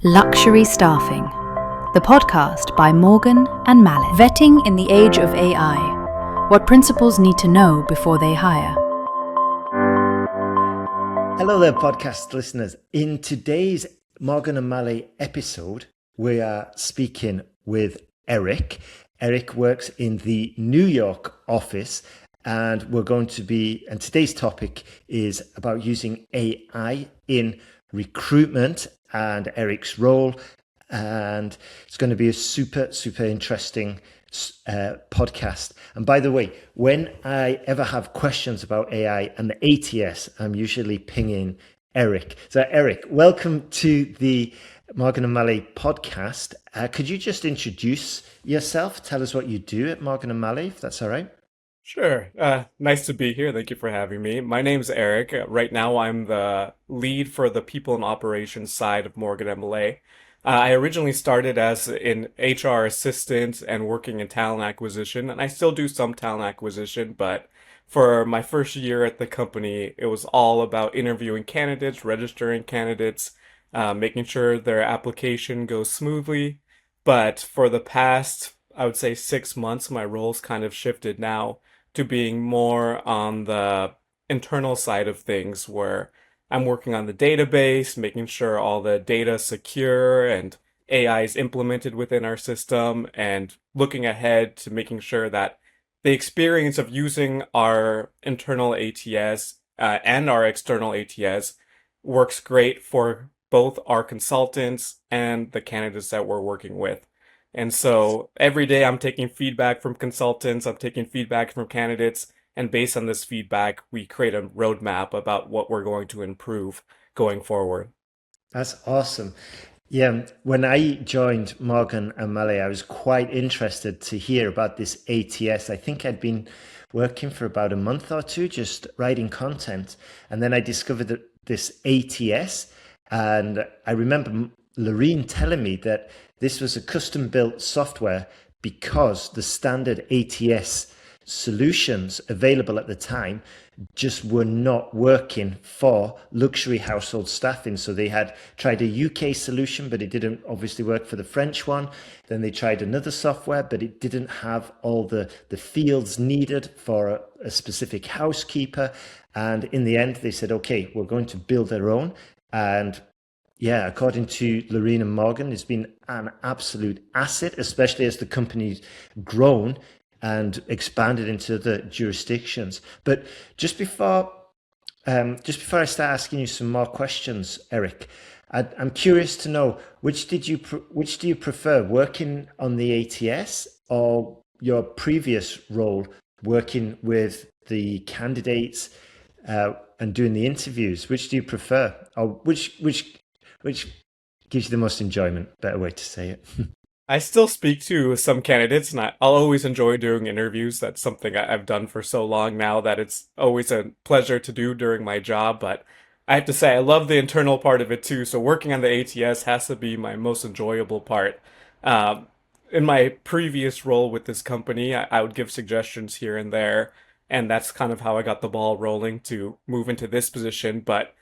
Luxury Staffing, the podcast by Morgan and Mallet. Vetting in the age of AI. What principals need to know before they hire. Hello there, podcast listeners. In today's Morgan and Mallet episode, we are speaking with Eric. Eric works in the New York office, and today's topic is about using AI in recruitment and Eric's role. And it's going to be a super interesting podcast. And by the way, when I ever have questions about AI and the ATS, I'm usually pinging Eric. So Eric, welcome to the Morgan and Mallet podcast. Could you just introduce yourself? Tell us what you do at Morgan and Mallet, if that's all right. Sure. Nice to be here. Thank you for having me. My name's Eric. Right now, I'm the lead for the people and operations side of Morgan Mallet. I originally started as an HR assistant and working in talent acquisition, and I still do some talent acquisition, but for my first year at the company, it was all about interviewing candidates, registering candidates, making sure their application goes smoothly. But for the past, I would say 6 months, my role's kind of shifted now to being more on the internal side of things, where I'm working on the database, making sure all the data is secure and AI is implemented within our system, and looking ahead to making sure that the experience of using our internal ATS and our external ATS works great for both our consultants and the candidates that we're working with. And so every day I'm taking feedback from consultants, I'm taking feedback from candidates, and based on this feedback, we create a roadmap about what we're going to improve going forward. That's awesome. Yeah, when I joined Morgan and Mallet, I was quite interested to hear about this ATS. I think I'd been working for about a month or two, just writing content. And then I discovered this ATS. And I remember Laurine telling me that this was a custom built software because the standard ATS solutions available at the time just were not working for luxury household staffing. So they had tried a UK solution, but it didn't obviously work for the French one. Then they tried another software, but it didn't have all the fields needed for a specific housekeeper. And in the end, they said, okay, we're going to build our own. And yeah, according to Laurine and Morgan, it's been an absolute asset, especially as the company's grown and expanded into the jurisdictions. But just before I start asking you some more questions, Eric, I'm curious to know which do you prefer, working on the ATS or your previous role working with the candidates and doing the interviews? Which do you prefer, or which gives you the most enjoyment? Better way to say it. I still speak to some candidates, and I'll always enjoy doing interviews. That's something I've done for so long now that it's always a pleasure to do during my job. But I have to say, I love the internal part of it too. So working on the ATS has to be my most enjoyable part. In my previous role with this company, I would give suggestions here and there, and that's kind of how I got the ball rolling to move into this position. But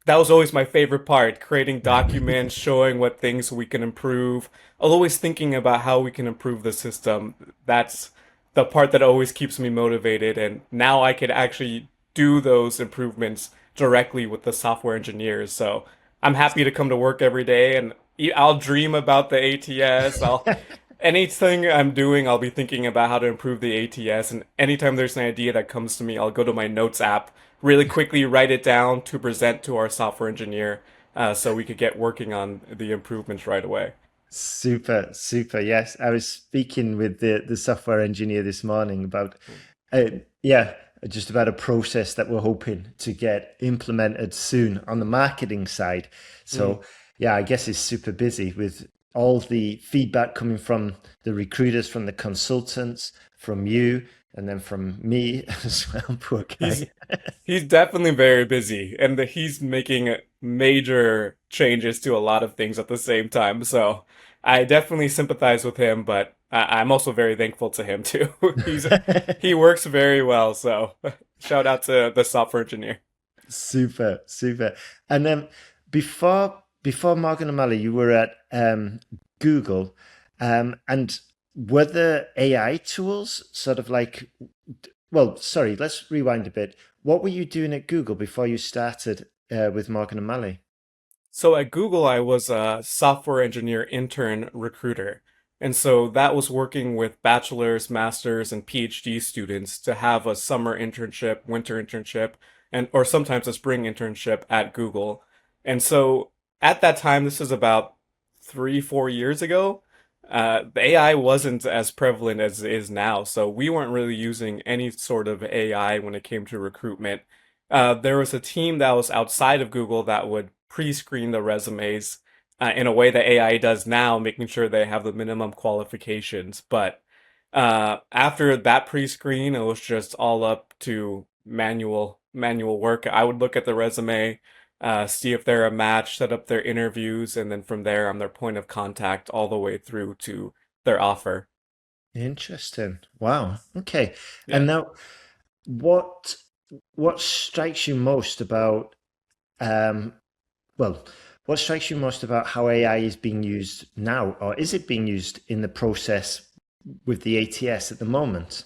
that was always my favorite part, creating documents, showing what things we can improve, always thinking about how we can improve the system. That's the part that always keeps me motivated. And now I could actually do those improvements directly with the software engineers. So I'm happy to come to work every day, and I'll dream about the ATS. Anything I'm doing, I'll be thinking about how to improve the ATS. And anytime there's an idea that comes to me, I'll go to my notes app, really quickly write it down to present to our software engineer, so we could get working on the improvements right away. Super. Yes, I was speaking with the software engineer this morning about, just about a process that we're hoping to get implemented soon on the marketing side. So yeah, I guess it's super busy with all the feedback coming from the recruiters, from the consultants, from you, and then from me as well. Poor guy. He's definitely very busy, and he's making major changes to a lot of things at the same time. So I definitely sympathize with him, but I'm also very thankful to him too. He works very well. So shout out to the software engineer. Super. And then before before Morgan and Malley, you were at Google, and were the AI tools sort of like, well, sorry, let's rewind a bit. What were you doing at Google before you started with Morgan and Malley? So at Google, I was a software engineer intern recruiter. And so that was working with bachelor's, master's, and PhD students to have a summer internship, winter internship, and or sometimes a spring internship at Google. And so at that time, this is about 3, 4 years ago, the AI wasn't as prevalent as it is now. So we weren't really using any sort of AI when it came to recruitment. There was a team that was outside of Google that would pre-screen the resumes in a way that AI does now, making sure they have the minimum qualifications. But after that pre-screen, it was just all up to manual work. I would look at the resume, see if they're a match, set up their interviews, and then from there, I'm their point of contact all the way through to their offer. Interesting. Wow. Okay. Yeah. And now, what what strikes you most about um, well, what strikes you most about how AI is being used now, or is it being used in the process with the ATS at the moment?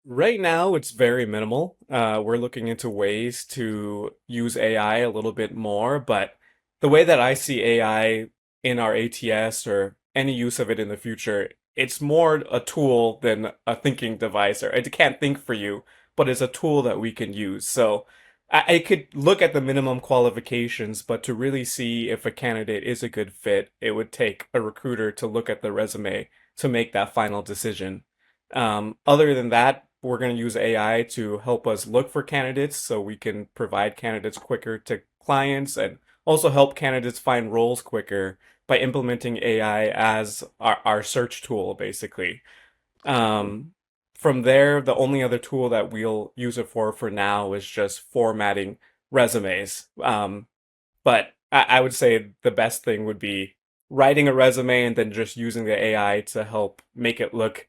Right now, it's very minimal. We're looking into ways to use AI a little bit more, but the way that I see AI in our ATS or any use of it in the future, it's more a tool than a thinking device, or it can't think for you, but it's a tool that we can use. So I could look at the minimum qualifications, but to really see if a candidate is a good fit, it would take a recruiter to look at the resume to make that final decision. Other than that, we're going to use AI to help us look for candidates so we can provide candidates quicker to clients and also help candidates find roles quicker by implementing AI as our search tool, basically. Um, from there, the only other tool that we'll use it for now is just formatting resumes. But I would say the best thing would be writing a resume and then just using the AI to help make it look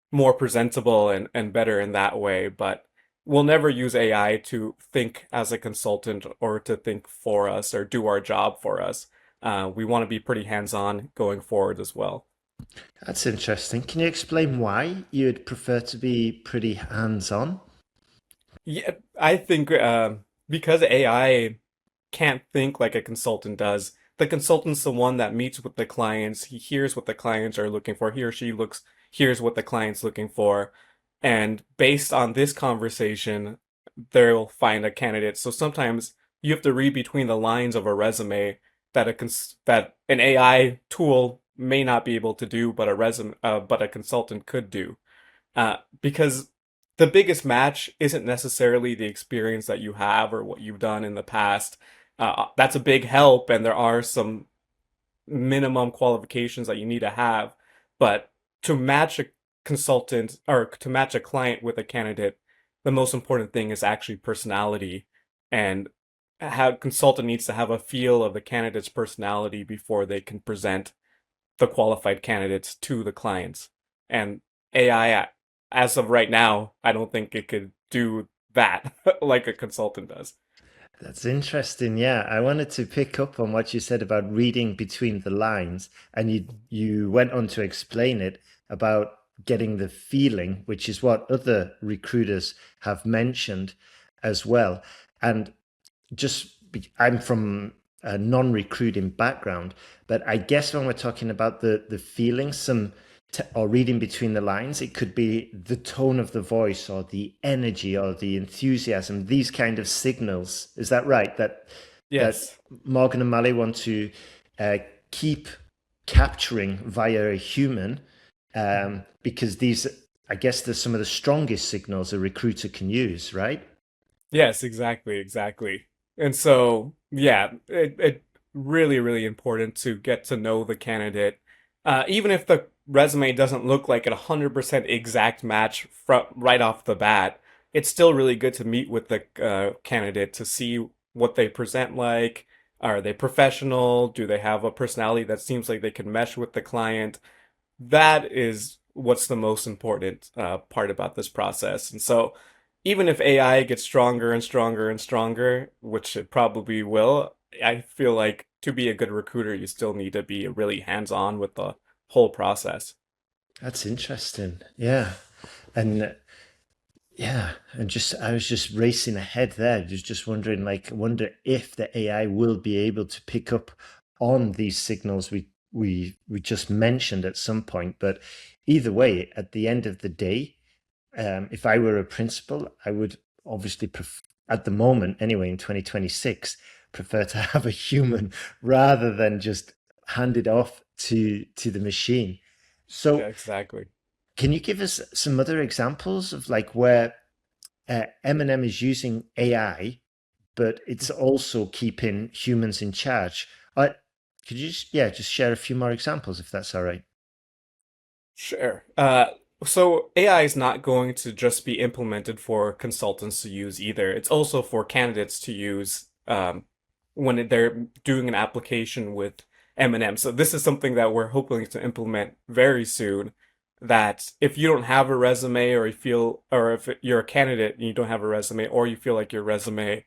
more presentable and better in that way. But we'll never use AI to think as a consultant or to think for us or do our job for us. We want to be pretty hands-on going forward as well. That's interesting. Can you explain why you'd prefer to be pretty hands-on? Yeah, I think because AI can't think like a consultant does. The consultant's the one that meets with the clients. He hears what the clients are looking for. He or she looks hears what the client's looking for. And based on this conversation, they'll find a candidate. So sometimes you have to read between the lines of a resume that an AI tool may not be able to do, but a consultant could do. Because the biggest match isn't necessarily the experience that you have or what you've done in the past. That's a big help, and there are some minimum qualifications that you need to have. But to match a consultant or to match a client with a candidate, the most important thing is actually personality. And how consultant needs to have a feel of the candidate's personality before they can present the qualified candidates to the clients. And AI, as of right now, I don't think it could do that like a consultant does. That's interesting. Yeah, I wanted to pick up on what you said about reading between the lines, and you went on to explain it about getting the feeling, which is what other recruiters have mentioned as well. And I'm from a non-recruiting background, but I guess when we're talking about the feeling, or reading between the lines, it could be the tone of the voice or the energy or the enthusiasm, these kind of signals. Is that right? That Yes. Morgan and Malley want to uh, keep capturing via a human, because these, I guess, there's some of the strongest signals a recruiter can use, right? Yes, exactly, exactly. And so, yeah, it really, really important to get to know the candidate. Even if the resume doesn't look like a 100% exact match from right off the bat, it's still really good to meet with the candidate to see what they present like. Are they professional? Do they have a personality that seems like they can mesh with the client? That is what's the most important part about this process. And so, even if AI gets stronger and stronger and stronger, which it probably will, I feel like to be a good recruiter, you still need to be really hands-on with the whole process. That's interesting. Yeah. And yeah, and just I was just racing ahead there, just wondering, like, I wonder if the AI will be able to pick up on these signals we just mentioned at some point. But either way, at the end of the day, if I were a principal, I would obviously at the moment anyway in 2026 prefer to have a human rather than just hand it off to the machine. Yeah, So exactly. can you give us some other examples of like where M&M is using AI, but it's also keeping humans in charge? I could you just share a few more examples if that's all right? Sure. So AI is not going to just be implemented for consultants to use either. It's also for candidates to use when they're doing an application with M&M. So this is something that we're hoping to implement very soon. That if you don't have a resume, or you feel, or if you're a candidate and you don't have a resume, or you feel like your resume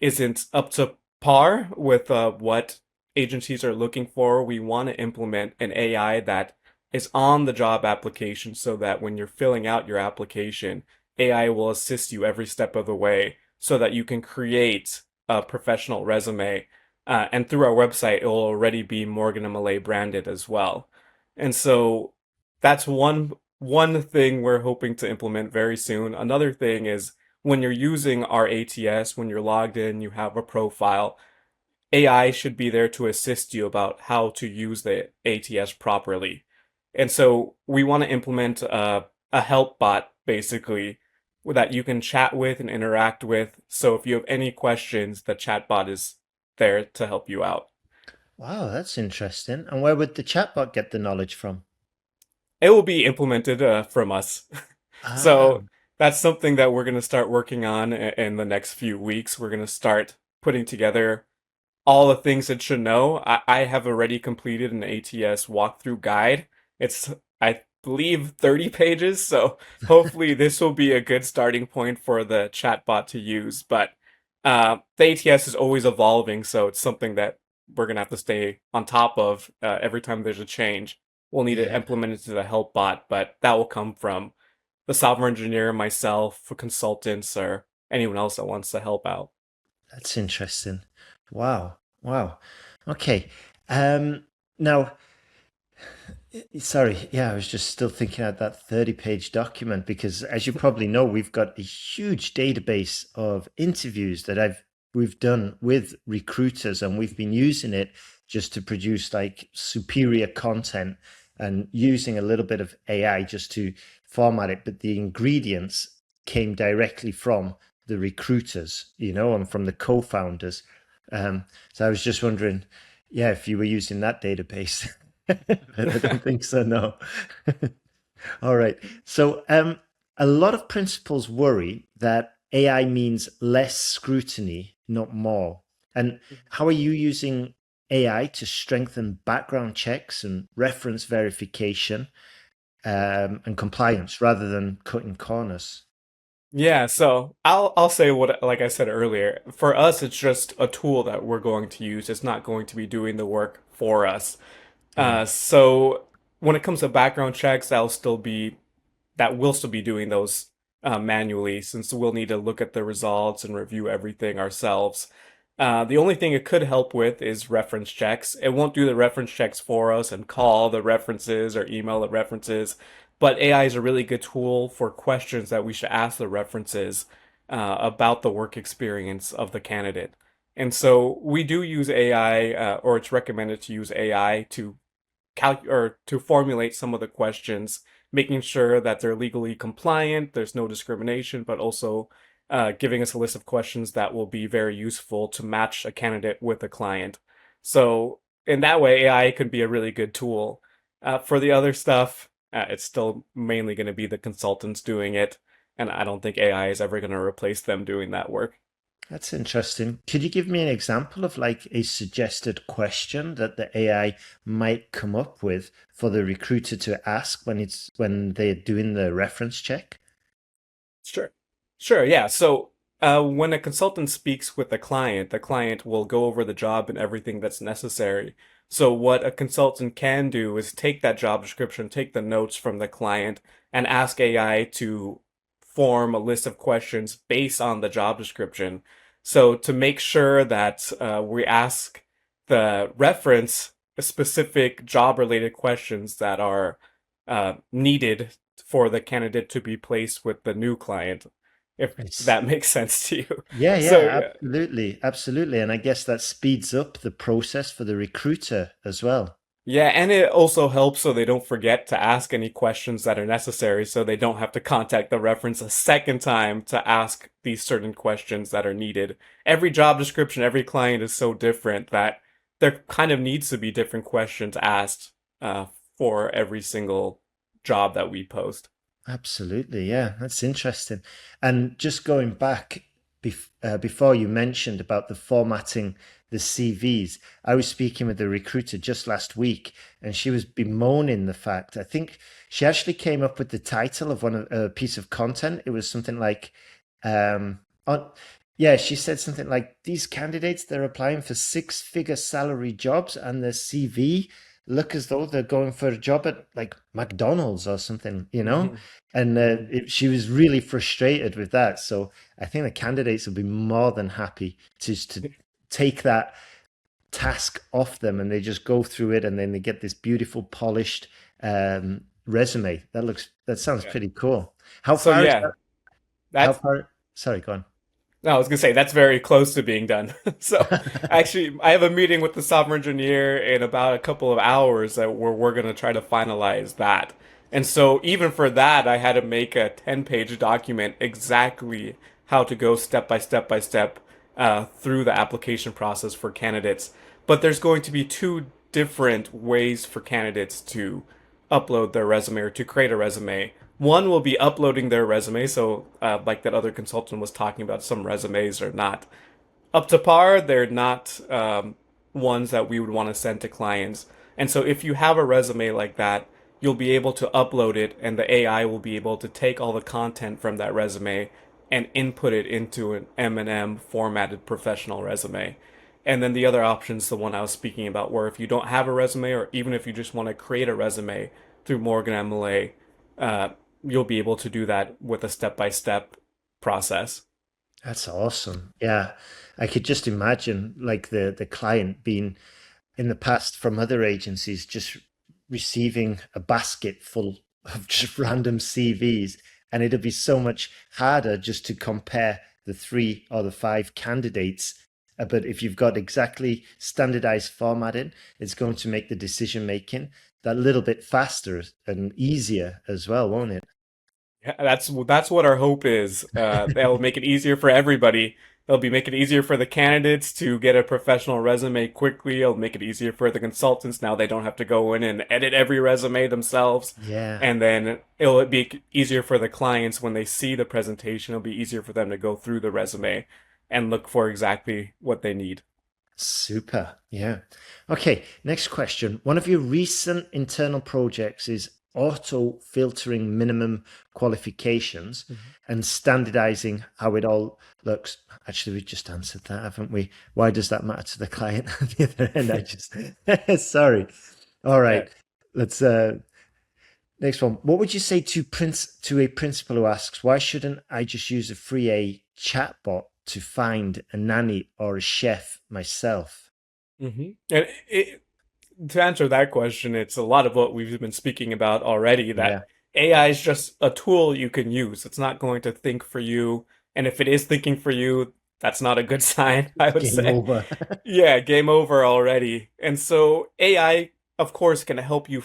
isn't up to par with what agencies are looking for, we want to implement an AI that is on the job application so that when you're filling out your application, AI will assist you every step of the way so that you can create a professional resume. And through our website, it will already be Morgan and Mallet branded as well. And so that's one thing we're hoping to implement very soon. Another thing is when you're using our ATS, when you're logged in, you have a profile, AI should be there to assist you about how to use the ATS properly. And so we want to implement a help bot basically that you can chat with and interact with. So if you have any questions, the chatbot is there to help you out. Wow, that's interesting. And where would the chatbot get the knowledge from? It will be implemented from us. Ah, So that's something that we're going to start working on in the next few weeks. We're going to start putting together all the things it should know. I have already completed an ATS walkthrough guide. It's, I believe, 30 pages, so hopefully this will be a good starting point for the chatbot to use. But the ATS is always evolving, so it's something that we're gonna have to stay on top of every time there's a change. We'll need to yeah, implement it to the help bot, but that will come from the software engineer, myself, consultants, or anyone else that wants to help out. that's interesting. Wow, wow. Okay. Um, Now, sorry, yeah, I was just still thinking about that 30-page document because as you probably know, we've got a huge database of interviews that we've done with recruiters and we've been using it just to produce like superior content and using a little bit of AI just to format it, but the ingredients came directly from the recruiters, and from the co-founders. So I was just wondering, yeah, if you were using that database. But I don't think so, no. All right. So, a lot of principals worry that AI means less scrutiny, not more. And how are you using AI to strengthen background checks and reference verification, and compliance rather than cutting corners? Yeah, so I'll say what, like I said earlier, for us it's just a tool that we're going to use. It's not going to be doing the work for us. Yeah. So when it comes to background checks, that will still be doing those manually, since we'll need to look at the results and review everything ourselves. The only thing it could help with is reference checks. It won't do the reference checks for us and call the references or email the references, but AI is a really good tool for questions that we should ask the references about the work experience of the candidate. And so we do use AI, or it's recommended to use AI to or to formulate some of the questions, making sure that they're legally compliant, there's no discrimination, but also giving us a list of questions that will be very useful to match a candidate with a client. So in that way, AI can be a really good tool. For the other stuff, it's still mainly going to be the consultants doing it, and I don't think AI is ever going to replace them doing that work. That's interesting. Could you give me an example of like a suggested question that the AI might come up with for the recruiter to ask when they're doing the reference check? Sure. Sure, yeah. So When a consultant speaks with the client will go over the job and everything that's necessary. So what a consultant can do is take that job description, take the notes from the client, and ask AI to form a list of questions based on the job description. So to make sure that we ask the reference specific job-related questions that are needed for the candidate to be placed with the new client, if It's, that makes sense to you. yeah, So yeah, yeah. absolutely, absolutely. And I guess that speeds up the process for the recruiter as well. Yeah, and it also helps so they don't forget to ask any questions that are necessary, so they don't have to contact the reference a second time to ask these certain questions that are needed. Every job description, every client is so different that there kind of needs to be different questions asked uh, for every single job that we post. Absolutely, yeah, that's interesting. And just going back before you mentioned about the formatting the CVs, I was speaking with a recruiter just last week, and she was bemoaning the fact. I think she actually came up with the title of one of a piece of content. It was something like, on, yeah, she said something like these candidates they're applying for six-figure salary jobs, and their CV look as though they're going for a job at like McDonald's or something, you know? Mhm. And Mhm. she was really frustrated with that. So I think the candidates will be more than happy to take that task off them, and they just go through it, and then they get this beautiful polished resume. That sounds Yeah. pretty cool. How So far is yeah, that? How that's far? Sorry, go on. no, I was gonna say that's very close to being done. So actually, I have a meeting with the software engineer in about a couple of hours that where we're gonna try to finalize that. And so even for that, I had to make a 10-page document exactly how to go step by step by step through the application process for candidates. But there's going to be two different ways for candidates to upload their resume or to create a resume. One will be uploading their resume, so like that other consultant was talking about, some resumes are not up to par. They're not ones that we would want to send to clients. And so if you have a resume like that, you'll be able to upload it, and the AI will be able to take all the content from that resume and input it into an M&M formatted professional resume. And then the other option is the one I was speaking about, where if you don't have a resume, or even if you just want to create a resume through Morgan MLA, uh, you'll be able to do that with a step-by-step process. That's awesome. Yeah. I could just imagine like the client being in the past from other agencies just receiving a basket full of just random CVs, and it'd be so much harder just to compare the three or the five candidates. But if you've got exactly standardized formatting, it's going to make the decision making that little bit faster and easier as well, won't it? Yeah, that's what our hope is. That'll make it easier for everybody. It'll be make it easier for the candidates to get a professional resume quickly. It'll make it easier for the consultants. Now they don't have to go in and edit every resume themselves. Yeah. And then it'll be easier for the clients when they see the presentation. It'll be easier for them to go through the resume and look for exactly what they need. Super. Yeah. Okay. Next question. One of your recent internal projects is auto filtering minimum qualifications Mhm. and standardizing how it all looks. Actually, we just answered that, haven't we? Why does that matter to the client? On the other end, I just, sorry. All Yeah. right. Let's, next one. What would you say to a principal who asks, why shouldn't I just use a free A chatbot to find a nanny or a chef myself? And to answer that question, it's a lot of what we've been speaking about already, that Yeah. AI is just a tool you can use. It's not going to think for you. And if it is thinking for you, that's not a good sign, I would Game say. over. Yeah, game over already. And so AI, of course, can help you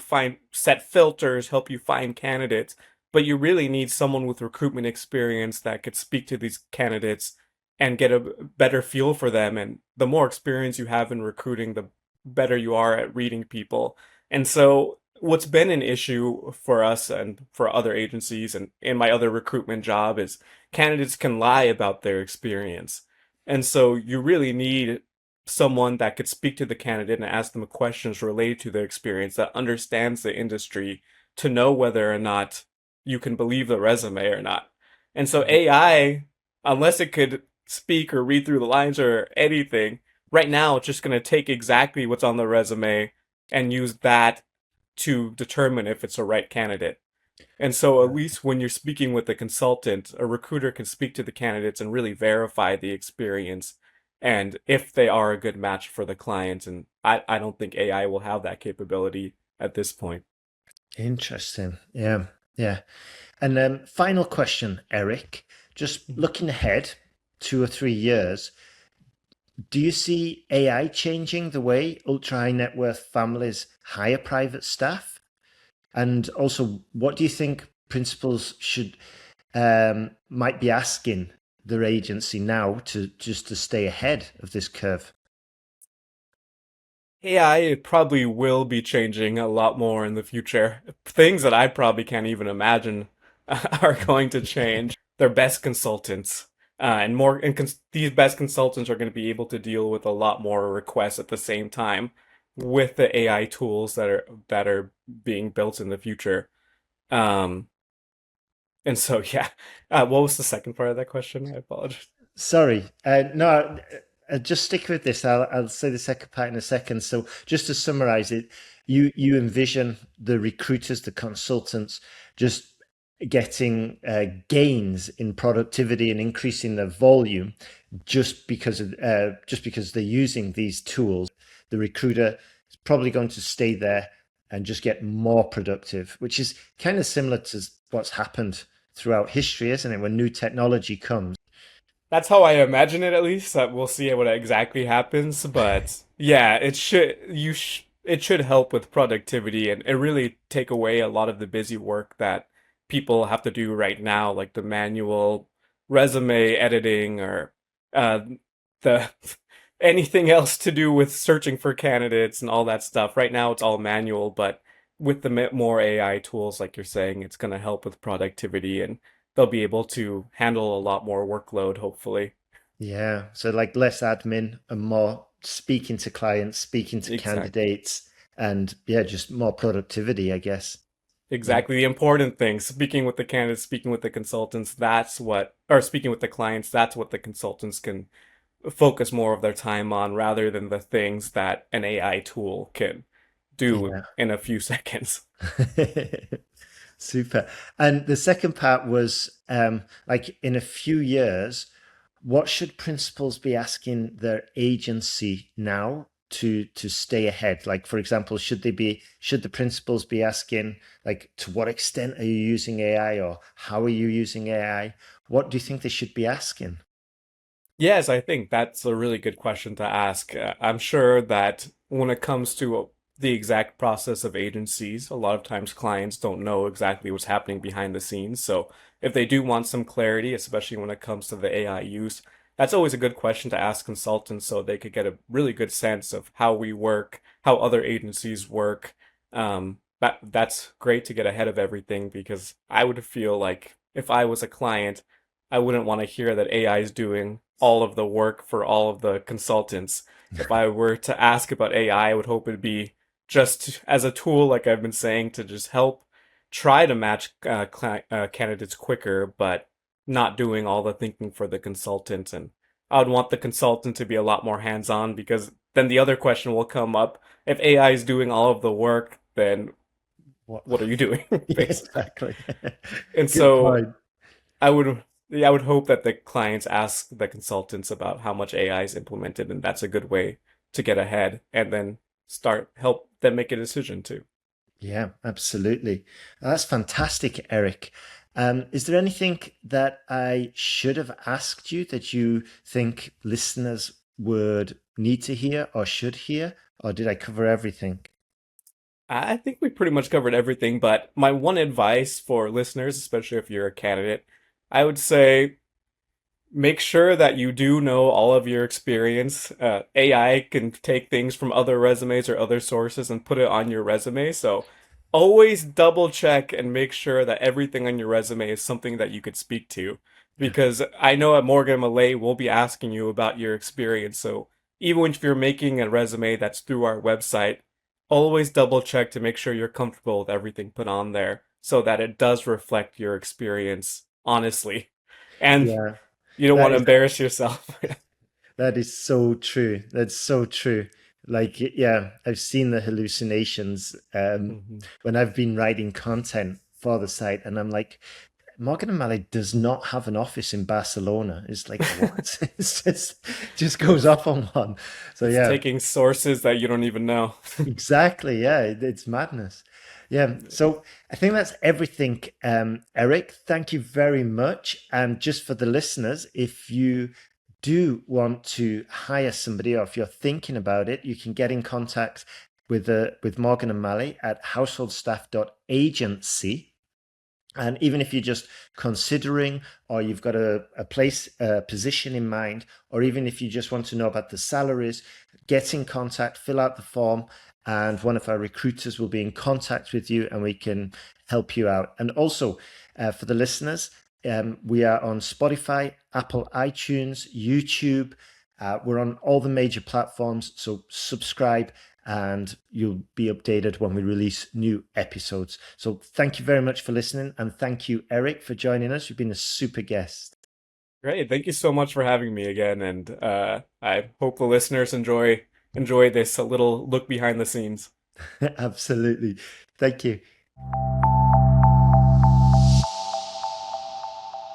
set filters, help you find candidates, but you really need someone with recruitment experience that could speak to these candidates and get a better feel for them. And the more experience you have in recruiting, the better you are at reading people. And so what's been an issue for us and for other agencies and in my other recruitment job is candidates can lie about their experience. And so you really need someone that could speak to the candidate and ask them questions related to their experience, that understands the industry, to know whether or not you can believe the resume or not. And so AI unless it could speak or read through the lines or anything, right now it's just going to take exactly what's on the resume and use that to determine if it's a right candidate. And so, at least when you're speaking with a consultant, a recruiter can speak to the candidates and really verify the experience and if they are a good match for the client. And I don't think AI will have that capability at this point. Interesting. Yeah. Yeah. And then final question, Eric, just looking ahead 2 or 3 years, do you see AI changing the way ultra high net worth families hire private staff? And also, what do you think principals should might be asking their agency now to just to stay ahead of this curve? AI probably will be changing a lot more in the future. Things that I probably can't even imagine are going to change. Their best consultants, and more, and these best consultants are going to be able to deal with a lot more requests at the same time with the AI tools that are being built in the future. Um, and so yeah, what was the second part of that question? I apologize. Sorry, no, just stick with this. I'll say the second part in a second. So just to summarize it, you envision the recruiters, the consultants, just getting gains in productivity and increasing their volume just because they're using these tools. The recruiter is probably going to stay there and just get more productive, which is kind of similar to what's happened throughout history, isn't it? When new technology comes. That's how I imagine it, at least. We'll see what exactly happens, but yeah, it should help with productivity and really take away a lot of the busy work that people have to do right now, like the manual resume editing or uh, the anything else to do with searching for candidates and all that stuff. Right now, it's all manual, but with the more AI tools, like you're saying, it's going to help with productivity and they'll be able to handle a lot more workload, hopefully. Yeah, so like less admin and more speaking to clients, speaking to Exactly. candidates, and yeah, just more productivity, I guess. Yeah, Exactly. The important thing, speaking with the candidates, speaking with the consultants, or speaking with the clients, that's what the consultants can focus more of their time on rather than the things that an AI tool can do yeah. in a few seconds. Super. And the second part was like in a few years, what should principals be asking their agency now to stay ahead? Like, for example, should the principals be asking like to what extent are you using AI or how are you using AI? What do you think they should be asking? Yes, I think that's a really good question to ask. I'm sure that when it comes to the exact process of agencies, a lot of times clients don't know exactly what's happening behind the scenes. So if they do want some clarity, especially when it comes to the AI use, that's always a good question to ask consultants so they could get a really good sense of how we work, how other agencies work. That's great to get ahead of everything because I would feel like if I was a client, I wouldn't want to hear that AI is doing all of the work for all of the consultants. If I were to ask about AI, I would hope it'd be just as a tool, like I've been saying, to just help try to match candidates quicker, but not doing all the thinking for the consultant. And I would want the consultant to be a lot more hands-on because then the other question will come up. If AI is doing all of the work, then What? what are you doing, Yeah, basically? exactly. And Good so point. I would yeah, I would hope that the clients ask the consultants about how much AI is implemented, and that's a good way to get ahead and then start help them make a decision too. Yeah, absolutely. That's fantastic, Eric. Is there anything that I should have asked you that you think listeners would need to hear or should hear, or did I cover everything? I think we pretty much covered everything, but my one advice for listeners, especially if you're a candidate, I would say make sure that you do know all of your experience. AI can take things from other resumes or other sources and put it on your resume. So always double check and make sure that everything on your resume is something that you could speak to. Because I know at Morgan Mallet we'll be asking you about your experience. So even if you're making a resume that's through our website, always double check to make sure you're comfortable with everything put on there so that it does reflect your experience honestly. And Yeah. You don't want That to is embarrass yourself. that is so true. That's so true. Like, yeah, I've seen the hallucinations Mhm. when I've been writing content for the site, and I'm like, Morgan and Mallet does not have an office in Barcelona. It's like, what? It's just goes It's off on one. So it's yeah, taking sources that you don't even know. exactly. Yeah, it's madness. Yeah. So I think that's everything, Eric. Thank you very much. And just for the listeners, if you do want to hire somebody, or if you're thinking about it, you can get in contact with Morgan and Mallet at householdstaff.agency. And even if you're just considering, or you've got a place, a position in mind, or even if you just want to know about the salaries, get in contact, fill out the form, and one of our recruiters will be in contact with you and we can help you out. And also, for the listeners, we are on Spotify, Apple iTunes, YouTube. We're on all the major platforms, so subscribe and you'll be updated when we release new episodes. So thank you very much for listening, and thank you, Eric, for joining us. You've been a super guest. Great. Thank you so much for having me again, and I hope the listeners enjoy this little look behind the scenes. Absolutely. Thank you.